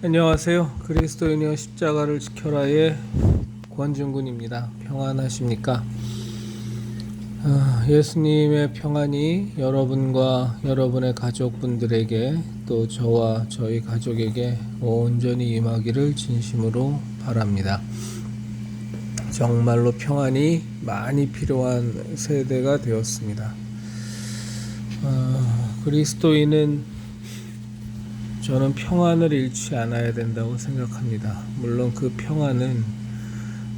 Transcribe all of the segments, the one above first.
안녕하세요. 그리스도인이여 십자가를 지켜라의 권중근입니다. 평안하십니까? 예수님의 평안이 여러분과 여러분의 가족분들에게 또 저와 저희 가족에게 온전히 임하기를 진심으로 바랍니다. 정말로 평안이 많이 필요한 세대가 되었습니다. 그리스도인은 저는 평안을 잃지 않아야 된다고 생각합니다. 물론 그 평안은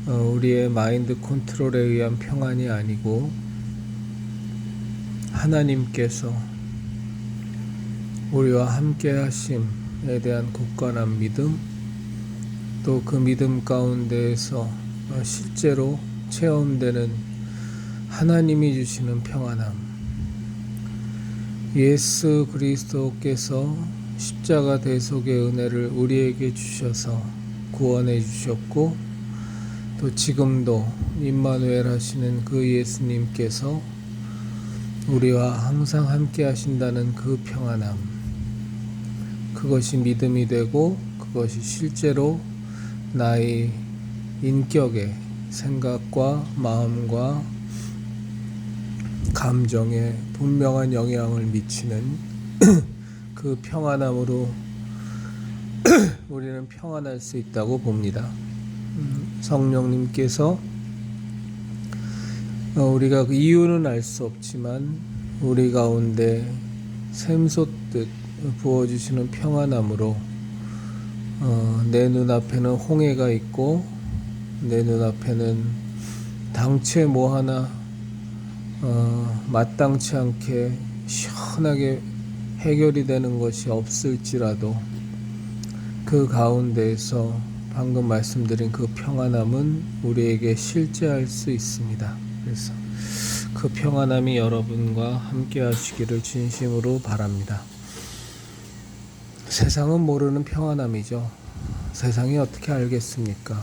우리의 마인드 컨트롤에 의한 평안이 아니고 하나님께서 우리와 함께 하심에 대한 굳건한 믿음, 또 그 믿음 가운데에서 실제로 체험되는 하나님이 주시는 평안함, 예수 그리스도께서 십자가 대속의 은혜를 우리에게 주셔서 구원해 주셨고, 또 지금도 임마누엘 하시는 그 예수님께서 우리와 항상 함께 하신다는 그 평안함, 그것이 믿음이 되고 그것이 실제로 나의 인격에, 생각과 마음과 감정에 분명한 영향을 미치는 그 평안함으로 우리는 평안할 수 있다고 봅니다. 성령님께서 우리가 그 이유는 알 수 없지만 우리 가운데 샘솟듯 부어주시는 평안함으로 내 눈앞에는 홍해가 있고 내 눈앞에는 당최 뭐 하나 마땅치 않게 시원하게 해결이 되는 것이 없을지라도 그 가운데에서 방금 말씀드린 그 평안함은 우리에게 실제할 수 있습니다. 그래서 그 평안함이 여러분과 함께 하시기를 진심으로 바랍니다. 세상은 모르는 평안함이죠. 세상이 어떻게 알겠습니까?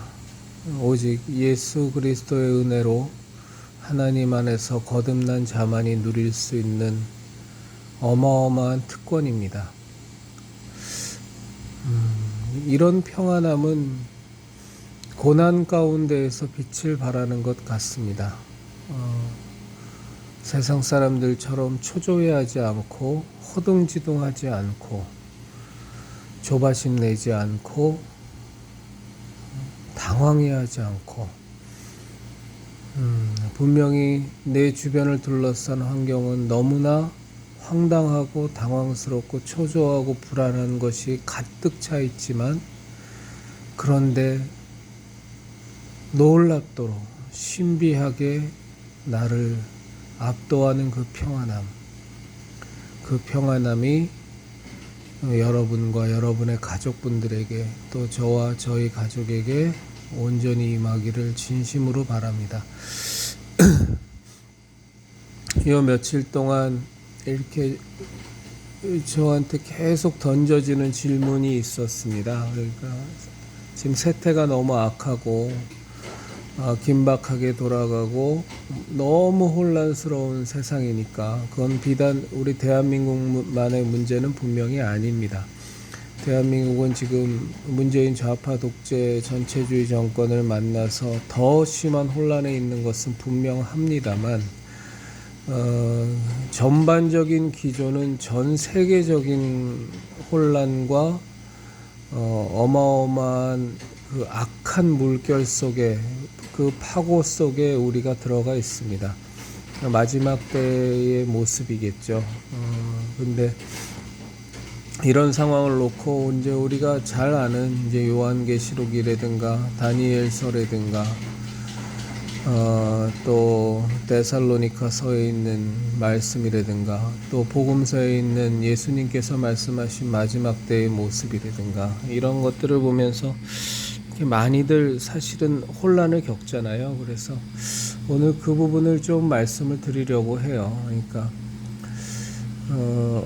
오직 예수 그리스도의 은혜로 하나님 안에서 거듭난 자만이 누릴 수 있는 어마어마한 특권입니다. 이런 평안함은 고난 가운데에서 빛을 발하는 것 같습니다. 세상 사람들처럼 초조해하지 않고 허둥지둥하지 않고 조바심 내지 않고 당황해하지 않고 분명히 내 주변을 둘러싼 환경은 너무나 황당하고 당황스럽고 초조하고 불안한 것이 가득 차 있지만, 그런데 놀랍도록 신비하게 나를 압도하는 그 평안함, 그 평안함이 여러분과 여러분의 가족분들에게 또 저와 저희 가족에게 온전히 임하기를 진심으로 바랍니다. 이 며칠 동안 이렇게 저한테 계속 던져지는 질문이 있었습니다. 그러니까 지금 세태가 너무 악하고 긴박하게 돌아가고 너무 혼란스러운 세상이니까 그건 비단 우리 대한민국만의 문제는 분명히 아닙니다. 대한민국은 지금 문재인 좌파 독재 전체주의 정권을 만나서 더 심한 혼란에 있는 것은 분명합니다만, 전반적인 기조는 전 세계적인 혼란과 어마어마한 그 악한 물결 속에, 그 파고 속에 우리가 들어가 있습니다. 마지막 때의 모습이겠죠. 근데 이런 상황을 놓고 이제 우리가 잘 아는 이제 요한계시록이라든가 다니엘서라든가 또 데살로니가서에 있는 말씀이라든가 또 복음서에 있는 예수님께서 말씀하신 마지막 때의 모습이라든가 이런 것들을 보면서 많이들 사실은 혼란을 겪잖아요. 그래서 오늘 그 부분을 좀 말씀을 드리려고 해요. 그러니까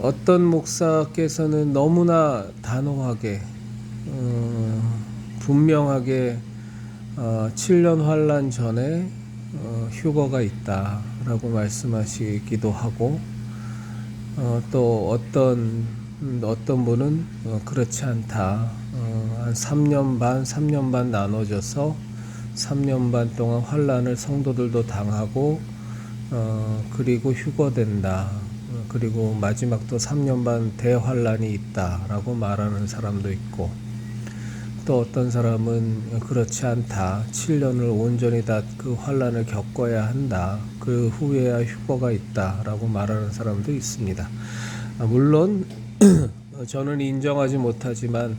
어떤 목사께서는 너무나 단호하게 분명하게 7년 환란 전에 휴거가 있다라고 말씀하시기도 하고, 또 어떤 분은 그렇지 않다. 한 3년 반 나눠져서 3년 반 동안 환난을 성도들도 당하고 그리고 휴거된다. 그리고 마지막 또 3년 반 대환란이 있다라고 말하는 사람도 있고, 또 어떤 사람은 그렇지 않다. 7년을 온전히 다 그 환란을 겪어야 한다. 그 후에야 휴거가 있다라고 말하는 사람도 있습니다. 물론 저는 인정하지 못하지만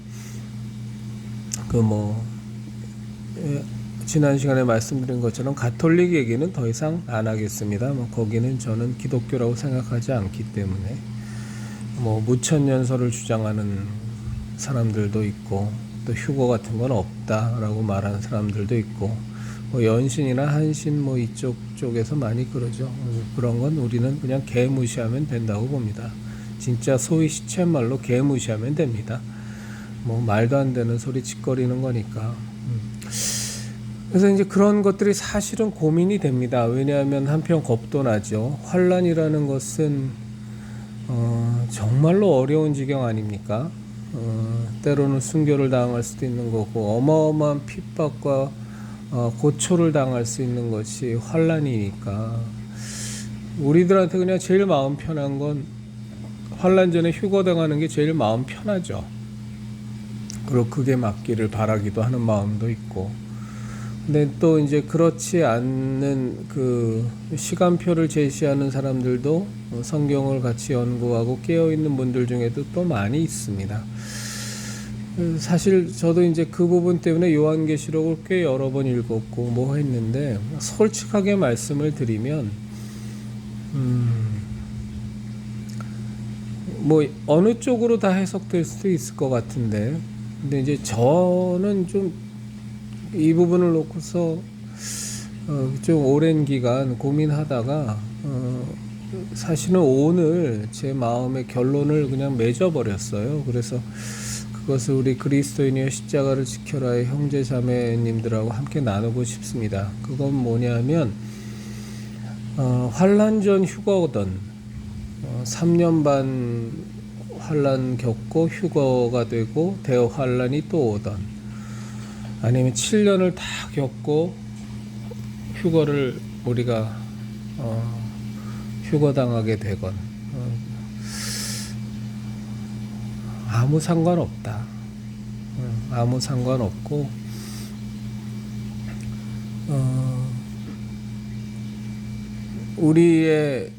지난 시간에 말씀드린 것처럼 가톨릭 얘기는 더 이상 안 하겠습니다. 거기는 저는 기독교라고 생각하지 않기 때문에 무천년설을 주장하는 사람들도 있고, 또 휴거 같은 건 없다라고 말하는 사람들도 있고, 연신이나 한신 이쪽 쪽에서 많이 그러죠. 그런 건 우리는 그냥 개무시하면 된다고 봅니다. 진짜 소위 시쳇말로 개무시하면 됩니다. 말도 안 되는 소리 짓거리는 거니까. 그래서 이제 그런 것들이 사실은 고민이 됩니다. 왜냐하면 한편 겁도 나죠. 환란이라는 것은 정말로 어려운 지경 아닙니까? 때로는 순교를 당할 수도 있는 거고, 어마어마한 핍박과 고초를 당할 수 있는 것이 환란이니까, 우리들한테 그냥 제일 마음 편한 건 환란 전에 휴거당하는 게 제일 마음 편하죠. 그리고 그게 맞기를 바라기도 하는 마음도 있고, 근데 또 이제 그렇지 않는 그 시간표를 제시하는 사람들도 성경을 같이 연구하고 깨어있는 분들 중에도 또 많이 있습니다. 사실 저도 이제 그 부분 때문에 요한계시록을 꽤 여러 번 읽었고 했는데, 솔직하게 말씀을 드리면 어느 쪽으로 다 해석될 수도 있을 것 같은데, 근데 이제 저는 좀 이 부분을 놓고서 좀 오랜 기간 고민하다가 사실은 오늘 제 마음의 결론을 그냥 맺어버렸어요. 그래서 그것을 우리 그리스도인이여 십자가를 지켜라의 형제 자매님들하고 함께 나누고 싶습니다. 그건 뭐냐면 환란 전 휴거든, 3년 반 환란 겪고 휴거가 되고 대환란이 또 오던, 아니면 7년을 다 겪고 휴거를 우리가 휴거당하게 되건, 아무 상관없다. 아무 상관없고, 우리의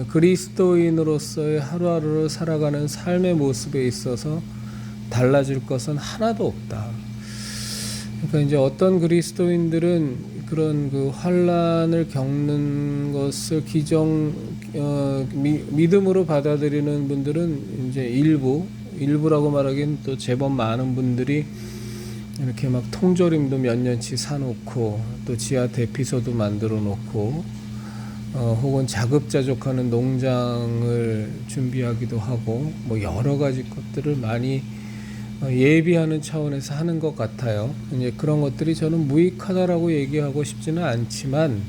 그리스도인으로서의 하루하루를 살아가는 삶의 모습에 있어서 달라질 것은 하나도 없다. 그러니까 이제 어떤 그리스도인들은 그런 그 환란을 겪는 것을 믿음으로 받아들이는 분들은 이제 일부라고 말하기엔 또 제법 많은 분들이 이렇게 막 통조림도 몇 년치 사놓고, 또 지하 대피소도 만들어 놓고, 혹은 자급자족하는 농장을 준비하기도 하고, 여러 가지 것들을 많이 예비하는 차원에서 하는 것 같아요. 이제 그런 것들이 저는 무익하다라고 얘기하고 싶지는 않지만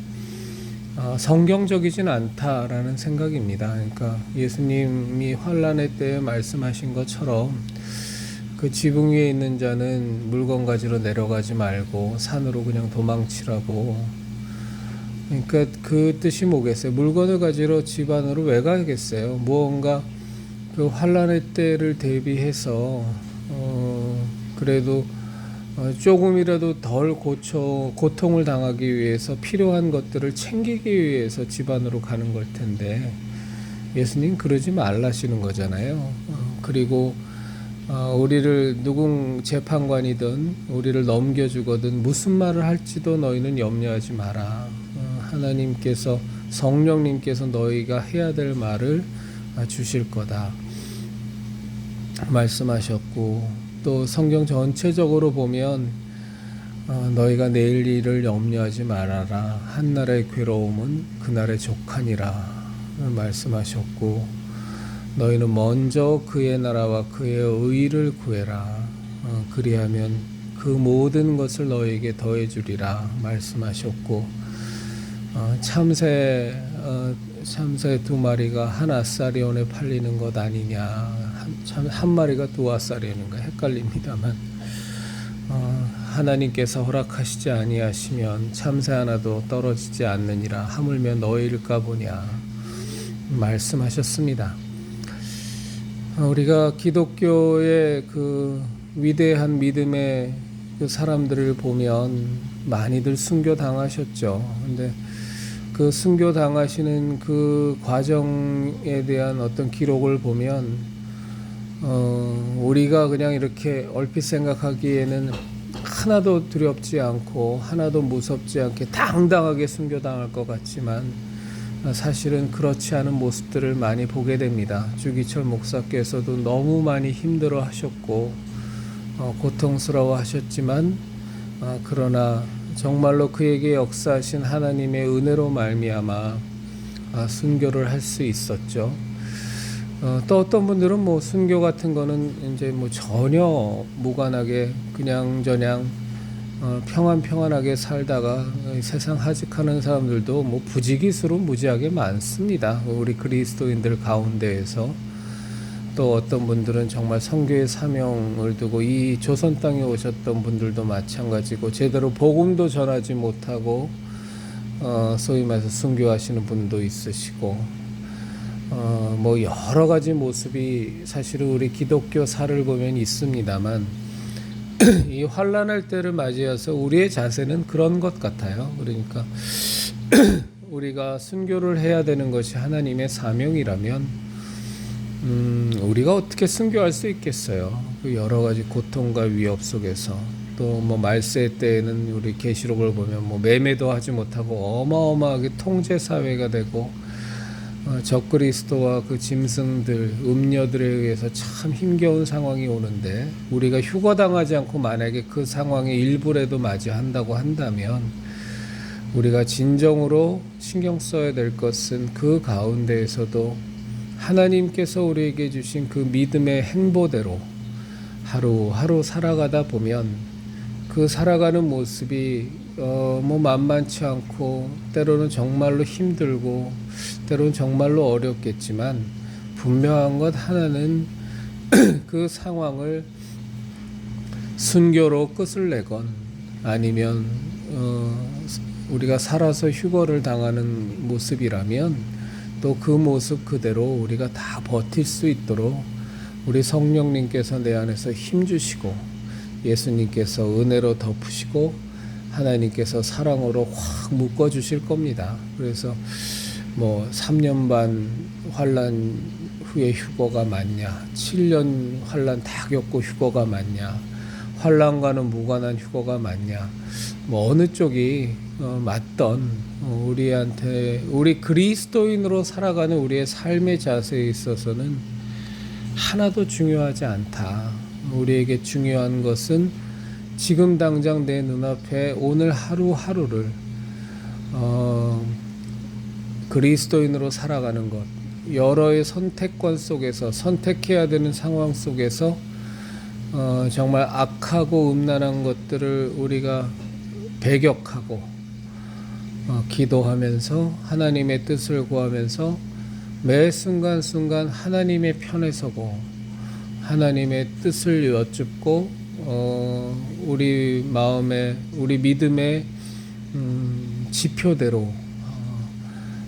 성경적이진 않다라는 생각입니다. 그러니까 예수님이 환란의 때에 말씀하신 것처럼 그 지붕 위에 있는 자는 물건 가지러 내려가지 말고 산으로 그냥 도망치라고. 그러니까 그 뜻이 뭐겠어요? 물건을 가지러 집 안으로 왜 가겠어요? 무언가 그 환란의 때를 대비해서 그래도 조금이라도 덜 고통을 당하기 위해서 필요한 것들을 챙기기 위해서 집 안으로 가는 걸 텐데, 예수님 그러지 말라시는 거잖아요. 그리고 우리를 재판관이든 우리를 넘겨주거든 무슨 말을 할지도 너희는 염려하지 마라. 하나님께서, 성령님께서 너희가 해야 될 말을 주실 거다 말씀하셨고, 또 성경 전체적으로 보면 너희가 내일 일을 염려하지 말아라. 한날의 괴로움은 그날의 족하니라 말씀하셨고, 너희는 먼저 그의 나라와 그의 의를 구해라. 그리하면 그 모든 것을 너희에게 더해주리라 말씀하셨고, 참새 2마리가 한 아사리온에 팔리는 것 아니냐, 한 마리가 2아사리온인가 헷갈립니다만, 하나님께서 허락하시지 아니하시면 참새 하나도 떨어지지 않느니라 하물며 너희일까 보냐 말씀하셨습니다. 우리가 기독교의 그 위대한 믿음의 그 사람들을 보면 많이들 순교 당하셨죠. 근데 그 순교 당하시는 그 과정에 대한 어떤 기록을 보면 우리가 그냥 이렇게 얼핏 생각하기에는 하나도 두렵지 않고 하나도 무섭지 않게 당당하게 순교당할 것 같지만 사실은 그렇지 않은 모습들을 많이 보게 됩니다. 주기철 목사께서도 너무 많이 힘들어 하셨고 고통스러워 하셨지만 그러나 정말로 그에게 역사하신 하나님의 은혜로 말미암아 순교를 할 수 있었죠. 또 어떤 분들은 뭐 순교 같은 거는 이제 뭐 전혀 무관하게 그냥 저냥 평안하게 살다가 세상 하직하는 사람들도 뭐 부지기수로 무지하게 많습니다. 우리 그리스도인들 가운데에서. 또 어떤 분들은 정말 선교의 사명을 두고 이 조선 땅에 오셨던 분들도 마찬가지고 제대로 복음도 전하지 못하고 소위 말해서 순교하시는 분도 있으시고 뭐 여러 가지 모습이 사실은 우리 기독교사를 보면 있습니다만 이 환난할 때를 맞이해서 우리의 자세는 그런 것 같아요. 그러니까 우리가 순교를 해야 되는 것이 하나님의 사명이라면 우리가 어떻게 순교할 수 있겠어요? 그 여러 가지 고통과 위협 속에서 또 뭐 말세 때에는 우리 계시록을 보면 뭐 매매도 하지 못하고 어마어마하게 통제 사회가 되고 적그리스도와 그 짐승들, 음녀들에 의해서 참 힘겨운 상황이 오는데 우리가 휴거당하지 않고 만약에 그 상황의 일부라도 맞이한다고 한다면 우리가 진정으로 신경 써야 될 것은 그 가운데에서도 하나님께서 우리에게 주신 그 믿음의 행보대로 하루하루 살아가다 보면 그 살아가는 모습이 뭐 만만치 않고 때로는 정말로 힘들고 때로는 정말로 어렵겠지만 분명한 것 하나는 그 상황을 순교로 끝을 내건 아니면 우리가 살아서 휴거를 당하는 모습이라면 또 그 모습 그대로 우리가 다 버틸 수 있도록 우리 성령님께서 내 안에서 힘주시고 예수님께서 은혜로 덮으시고 하나님께서 사랑으로 확 묶어주실 겁니다. 그래서 뭐 3년 반 환난 후에 휴거가 맞냐, 7년 환난 다 겪고 휴거가 맞냐, 환난과는 무관한 휴거가 맞냐, 뭐 어느 쪽이 맞던 우리한테 우리 그리스도인으로 살아가는 우리의 삶의 자세에 있어서는 하나도 중요하지 않다. 우리에게 중요한 것은 지금 당장 내 눈앞에 오늘 하루하루를 그리스도인으로 살아가는 것, 여러의 선택권 속에서 선택해야 되는 상황 속에서 정말 악하고 음란한 것들을 우리가 배격하고 기도하면서 하나님의 뜻을 구하면서 매 순간순간 하나님의 편에 서고 하나님의 뜻을 여쭙고 우리 마음의 우리 믿음의 지표대로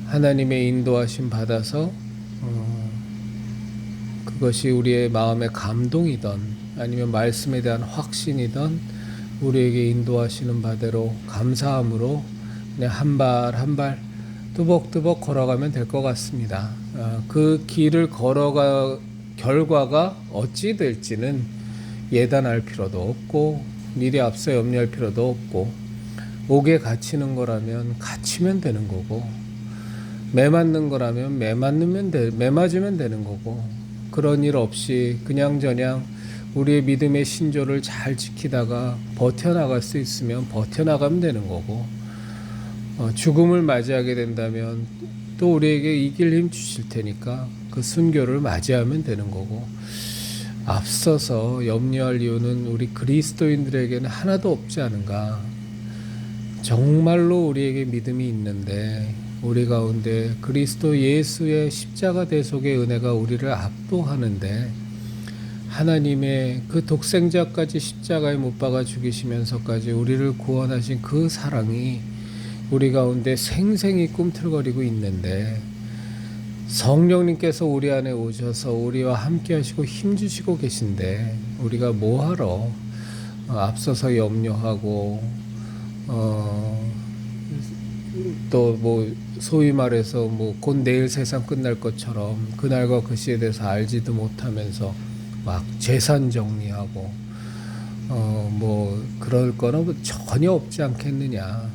하나님의 인도하심 받아서 그것이 우리의 마음의 감동이던 아니면 말씀에 대한 확신이던 우리에게 인도하시는 바대로 감사함으로 그냥 한 발 한 발 뚜벅뚜벅 걸어가면 될 것 같습니다. 그 길을 걸어가 결과가 어찌 될지는 예단할 필요도 없고 미리 앞서 염려할 필요도 없고 옥에 갇히는 거라면 갇히면 되는 거고 매 맞는 거라면 매 맞으면 되는 거고 그런 일 없이 그냥저냥 우리의 믿음의 신조를 잘 지키다가 버텨나갈 수 있으면 버텨나가면 되는 거고 죽음을 맞이하게 된다면 또 우리에게 이길 힘 주실 테니까 그 순교를 맞이하면 되는 거고 앞서서 염려할 이유는 우리 그리스도인들에게는 하나도 없지 않은가. 정말로 우리에게 믿음이 있는데 우리 가운데 그리스도 예수의 십자가 대속의 은혜가 우리를 압도하는데 하나님의 그 독생자까지 십자가에 못 박아 죽이시면서까지 우리를 구원하신 그 사랑이 우리 가운데 생생히 꿈틀거리고 있는데, 성령님께서 우리 안에 오셔서 우리와 함께 하시고 힘주시고 계신데 우리가 뭐하러 앞서서 염려하고 또 뭐 소위 말해서 뭐 곧 내일 세상 끝날 것처럼 그날과 그 시에 대해서 알지도 못하면서 막 재산 정리하고 뭐 그럴 거는 전혀 없지 않겠느냐.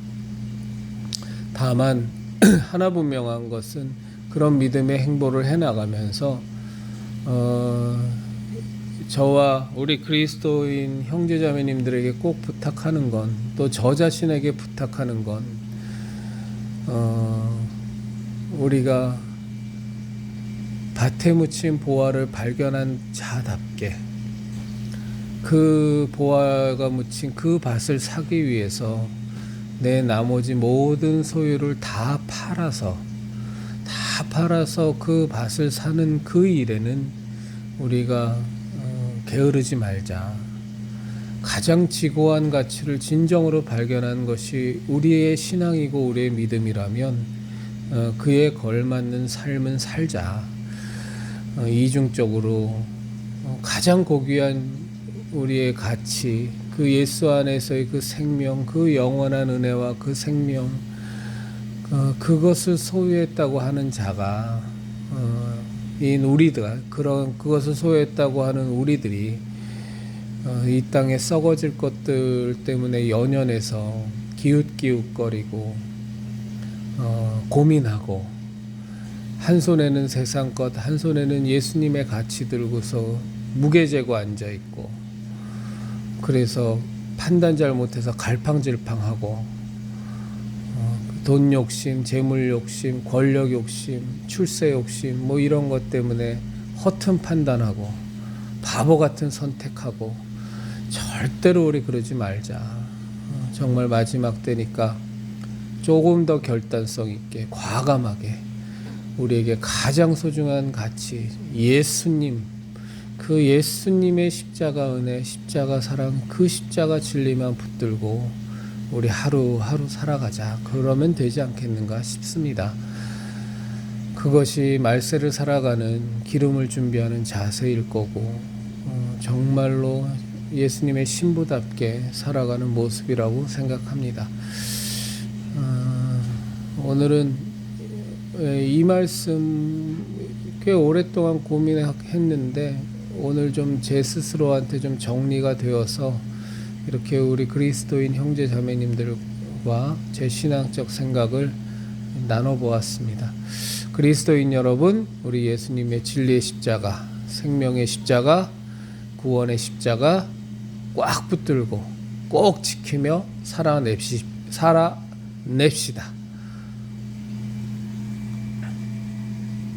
다만 하나 분명한 것은 그런 믿음의 행보를 해나가면서 저와 우리 그리스도인 형제자매님들에게 꼭 부탁하는 건, 또 저 자신에게 부탁하는 건, 우리가 밭에 묻힌 보화를 발견한 자답게 그 보화가 묻힌 그 밭을 사기 위해서 내 나머지 모든 소유를 다 팔아서 그 밭을 사는 그 일에는 우리가 게으르지 말자. 가장 지고한 가치를 진정으로 발견한 것이 우리의 신앙이고 우리의 믿음이라면 그에 걸맞는 삶은 살자. 이중적으로 가장 고귀한 우리의 가치, 그 예수 안에서의 그 생명, 그 영원한 은혜와 그 생명, 그것을 소유했다고 하는 자가 인 우리들, 그것을 소유했다고 하는 우리들이 이 땅에 썩어질 것들 때문에 연연해서 기웃기웃거리고 고민하고, 한 손에는 세상 것, 한 손에는 예수님의 가치 들고서 무게재고 앉아있고, 그래서 판단 잘못해서 갈팡질팡하고 돈 욕심, 재물 욕심, 권력 욕심, 출세 욕심 뭐 이런 것 때문에 허튼 판단하고 바보 같은 선택하고, 절대로 우리 그러지 말자. 정말 마지막 때니까 조금 더 결단성 있게 과감하게 우리에게 가장 소중한 가치, 예수님, 그 예수님의 십자가 은혜, 십자가 사랑, 그 십자가 진리만 붙들고 우리 하루하루 살아가자. 그러면 되지 않겠는가 싶습니다. 그것이 말세를 살아가는 기름을 준비하는 자세일 거고, 정말로 예수님의 신부답게 살아가는 모습이라고 생각합니다. 오늘은 이 말씀 꽤 오랫동안 고민했는데 오늘 좀 제 스스로한테 좀 정리가 되어서 이렇게 우리 그리스도인 형제 자매님들과 제 신앙적 생각을 나눠보았습니다. 그리스도인 여러분, 우리 예수님의 진리의 십자가, 생명의 십자가, 구원의 십자가 꽉 붙들고 꼭 지키며 살아냅시다.